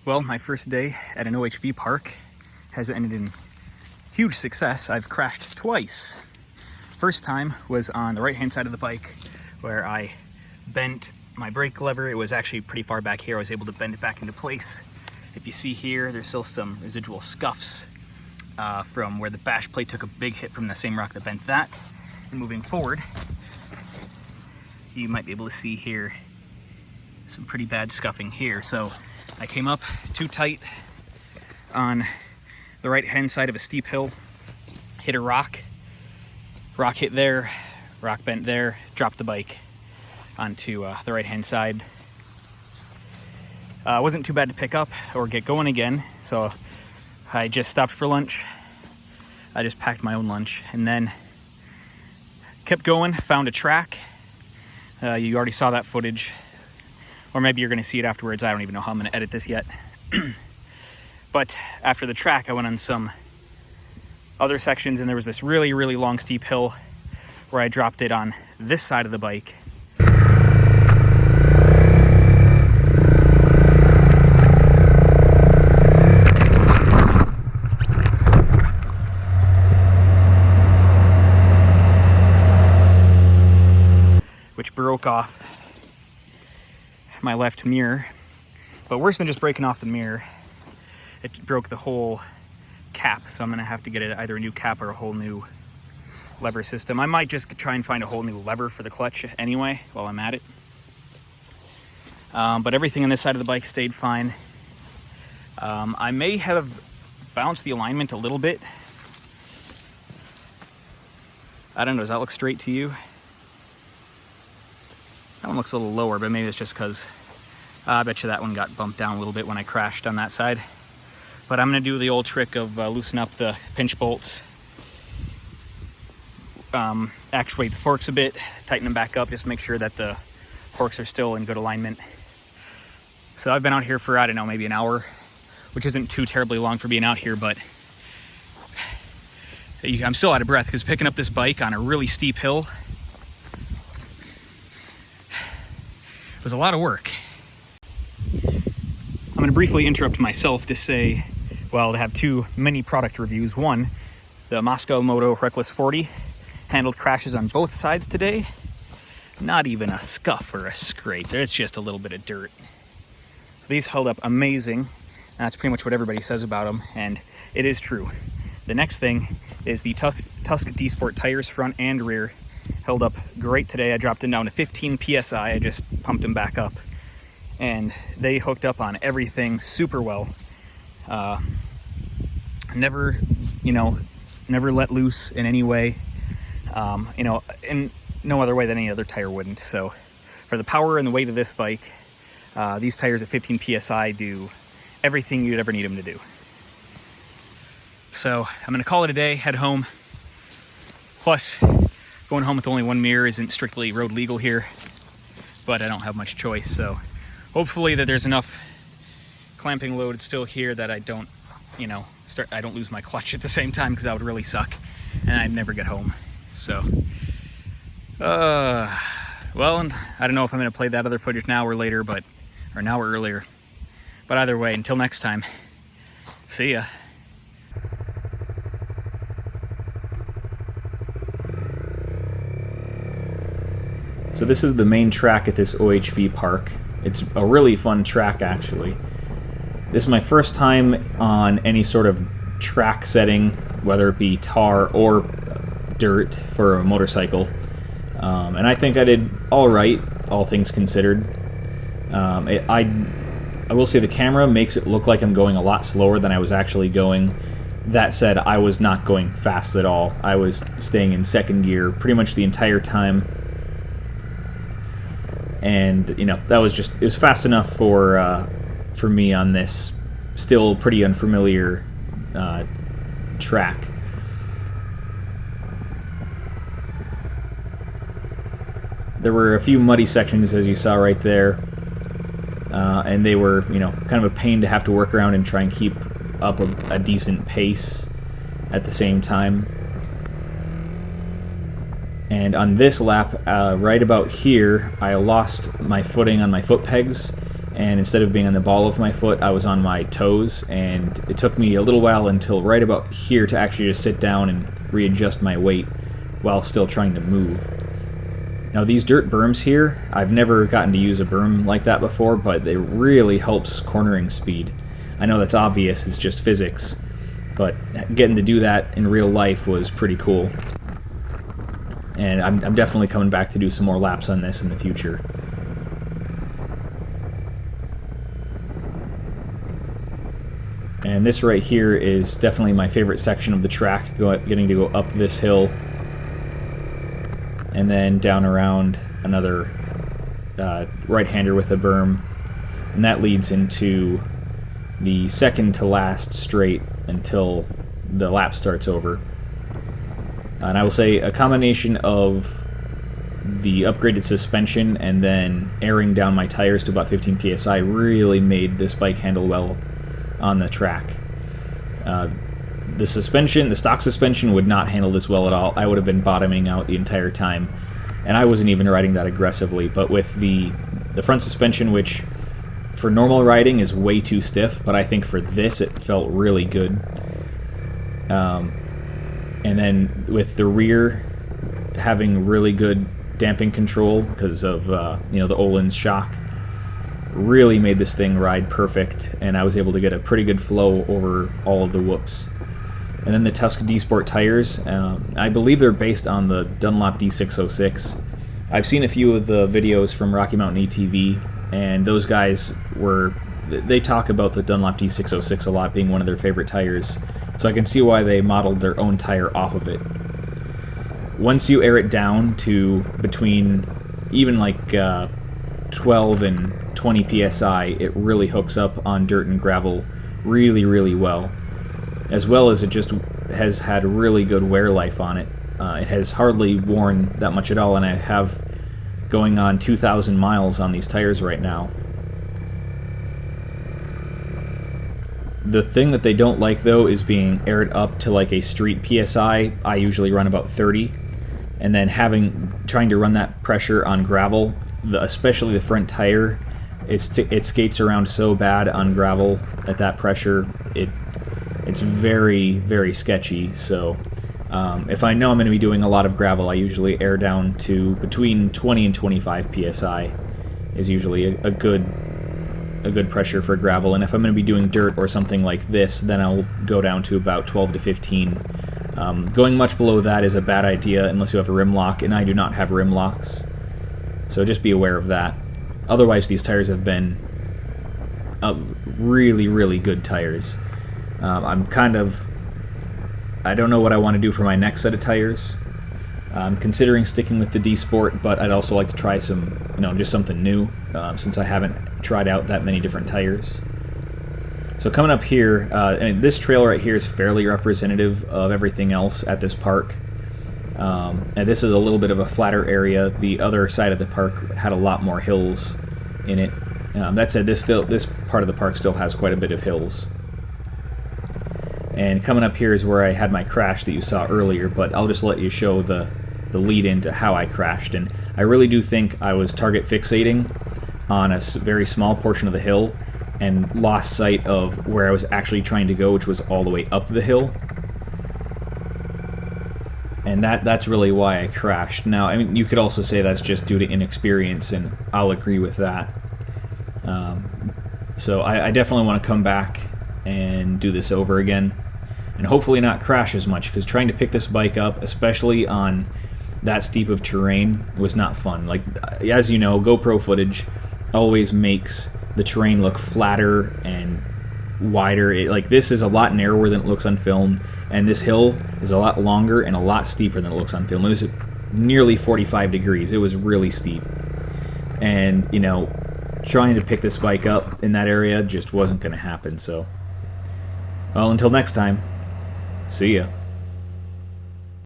Well, my first day at an OHV park has ended in huge success. I've crashed twice. First time was on the right-hand side of the bike where I bent my brake lever. It was actually pretty far back here. I was able to bend it back into place. If you see here, there's still some residual scuffs from where the bash plate took a big hit from the same rock that bent that. And moving forward, you might be able to see here some pretty bad scuffing here. So I came up too tight on the right-hand side of a steep hill, hit a rock, rock hit there, rock bent there, dropped the bike onto the right-hand side. Wasn't too bad to pick up or get going again, so I just stopped for lunch. I just packed my own lunch and then kept going, found a track. You already saw that footage, or maybe you're going to see it afterwards. I don't even know how I'm going to edit this yet. But after the track, I went on some other sections, and there was this really, really long steep hill where I dropped it on this side of the bike. Which broke off my left mirror. But worse than just breaking off the mirror, it broke the whole cap. So I'm gonna have to get it either a new cap or a whole new lever system. I might just try and find a whole new lever for the clutch anyway while I'm at it. But everything on this side of the bike stayed fine. I may have bounced the alignment a little bit. I don't know, does that look straight to you? That one looks a little lower, but maybe it's just because I bet you that one got bumped down a little bit when I crashed on that side. But I'm going to do the old trick of loosen up the pinch bolts, actuate the forks a bit, tighten them back up, just make sure that the forks are still in good alignment. So I've been out here for, I don't know, maybe an hour, which isn't too terribly long for being out here, but I'm still out of breath because picking up this bike on a really steep hill was a lot of work. I'm going to briefly interrupt myself to say, well, to have two mini product reviews. One, the Moscow Moto Reckless 40 handled crashes on both sides today. Not even a scuff or a scrape. There's just a little bit of dirt. So these held up amazing. That's pretty much what everybody says about them, and it is true. The next thing is the Tusk D-Sport tires, front and rear, held up great today. I dropped them down to 15 PSI. I just pumped them back up, and they hooked up on everything super well. Never let loose in any way, in no other way than any other tire wouldn't. So for the power and the weight of this bike, these tires at 15 PSI do everything you'd ever need them to do. So I'm gonna call it a day, head home. Plus, going home with only one mirror isn't strictly road legal here, but I don't have much choice. So hopefully that there's enough clamping load still here that I don't, I don't lose my clutch at the same time, because that would really suck and I'd never get home. So, well, and I don't know if I'm gonna play that other footage now or later, or now or earlier. But either way, until next time, see ya. So this is the main track at this OHV park. It's a really fun track, actually. This is my first time on any sort of track setting, whether it be tar or dirt for a motorcycle. And I think I did all right, all things considered. I will say the camera makes it look like I'm going a lot slower than I was actually going. That said, I was not going fast at all. I was staying in second gear pretty much the entire time. And that was it was fast enough for me on this still pretty unfamiliar track. There were a few muddy sections, as you saw right there, and they were kind of a pain to have to work around and try and keep up a decent pace at the same time. And on this lap, right about here, I lost my footing on my foot pegs and instead of being on the ball of my foot, I was on my toes, and it took me a little while until right about here to actually just sit down and readjust my weight while still trying to move. Now these dirt berms here, I've never gotten to use a berm like that before, but it really helps cornering speed. I know that's obvious, it's just physics, but getting to do that in real life was pretty cool. And I'm definitely coming back to do some more laps on this in the future. And this right here is definitely my favorite section of the track, getting to go up this hill and then down around another right-hander with a berm, and that leads into the second to last straight until the lap starts over. And I will say a combination of the upgraded suspension and then airing down my tires to about 15 psi really made this bike handle well on the track. The suspension, the stock suspension, would not handle this well at all. I would have been bottoming out the entire time, and I wasn't even riding that aggressively. But with the front suspension, which for normal riding is way too stiff, but I think for this it felt really good. And then with the rear having really good damping control because of you know, the Öhlins shock, really made this thing ride perfect, and I was able to get a pretty good flow over all of the whoops. And then the Tusk D Sport tires, I believe they're based on the Dunlop D606. I've seen a few of the videos from Rocky Mountain ATV, and those guys they talk about the Dunlop D606 a lot being one of their favorite tires, so I can see why they modeled their own tire off of it. Once you air it down to between even like 12 and 20 psi, it really hooks up on dirt and gravel really, really well. As well as it just has had really good wear life on it. It has hardly worn that much at all, and I have going on 2,000 miles on these tires right now. The thing that they don't like, though, is being aired up to like a street PSI. I usually run about 30, and then trying to run that pressure on gravel, especially the front tire, it skates around so bad on gravel at that pressure. It's very, very sketchy. So if I know I'm going to be doing a lot of gravel, I usually air down to between 20 and 25 psi is usually a good pressure for gravel. And if I'm going to be doing dirt or something like this, then I'll go down to about 12 to 15. Going much below that is a bad idea unless you have a rim lock, and I do not have rim locks. So just be aware of that. Otherwise, these tires have been really, really good tires. I don't know what I want to do for my next set of tires. I'm considering sticking with the D Sport, but I'd also like to try some, just something new, since I haven't tried out that many different tires. So coming up here, and this trail right here is fairly representative of everything else at this park. And this is a little bit of a flatter area. The other side of the park had a lot more hills in it. That said, this part of the park still has quite a bit of hills. And coming up here is where I had my crash that you saw earlier, but I'll just let you show the lead into how I crashed. And I really do think I was target fixating on a very small portion of the hill and lost sight of where I was actually trying to go, which was all the way up the hill. And that's really why I crashed. Now, I mean, you could also say that's just due to inexperience, and I'll agree with that. So I definitely want to come back and do this over again, and hopefully not crash as much, because trying to pick this bike up, especially on that steep of terrain, was not fun. Like, as you know, GoPro footage always makes the terrain look flatter and wider. Like, this is a lot narrower than it looks on film, and this hill is a lot longer and a lot steeper than it looks on film. It was nearly 45 degrees. It was really steep. And, trying to pick this bike up in that area just wasn't going to happen. So, well, until next time, see ya.